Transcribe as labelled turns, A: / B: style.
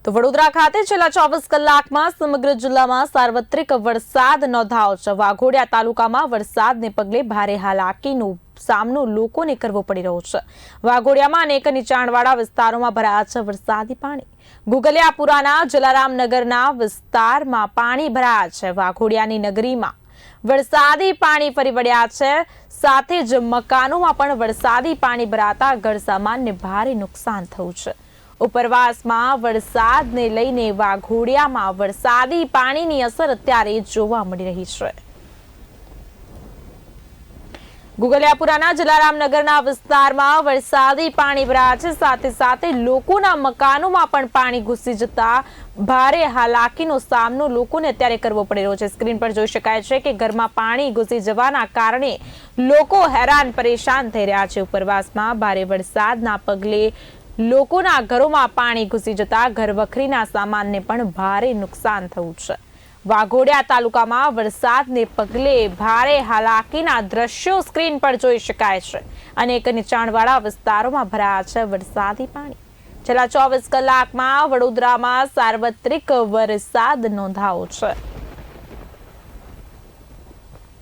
A: તો વડોદરા ખાતે છેલ્લા 24 કલાકમાં સમગ્ર જિલ્લામાં સાર્વત્રિક વરસાદ નોંધાયો છે। વાઘોડિયા તાલુકામાં વરસાદને પગલે ભારે હાલાકીનો સામનો લોકોને કરવો પડી રહ્યો છે। વાઘોડિયામાં અનેક નીચાણવાળા વિસ્તારોમાં ભરાયા છે વરસાદી પાણી। ગુગલિયાપુરાના જલારામનગરના વિસ્તારમાં પાણી ભરાયા છે। વાઘોડિયાની નગરીમાં વરસાદી પાણી ફરી વળ્યા છે। સાથે જ મકાનોમાં પણ વરસાદી પાણી ભરાતા ઘરસામાનને ભારે નુકસાન થયું છે। ઉપરવાસમાં વરસાદને લઈને વાઘોડિયામાં વરસાદી પાણીની અસર અત્યારે જોવા મળી રહી છે। ગુગલિયાપુરાના જલારામનગરના વિસ્તારમાં વરસાદી પાણી ભરાયા છે। સાથે સાથે લોકોના મકાનોમાં પણ પાણી ઘૂસી જતા ભારે હાલાકીનો સામનો લોકોને અત્યારે કરવો પડી રહ્યો છે। સ્ક્રીન પર જોઈ શકાય છે કે ઘરમાં પાણી ઘૂસી જવાના કારણે લોકો હેરાન પરેશાન થઈ રહ્યા છે। ઉપરવાસમાં ભારે વરસાદના પગલે લોકોના ઘરોમાં પાણી ઘૂસી જતા ઘરવખરીના સામાનને પણ ભારે નુકસાન થયું છે। વાઘોડિયા તાલુકામાં વરસાદને પગલે ભારે હાલાકીના દ્રશ્યો સ્ક્રીન પર જોઈ શકાય છે। અનેક નીચાણવાળા વિસ્તારોમાં ભરાયા છે વરસાદી પાણી। છેલ્લા 24 કલાકમાં વડોદરામાં સાર્વત્રિક વરસાદ નોંધાયો છે।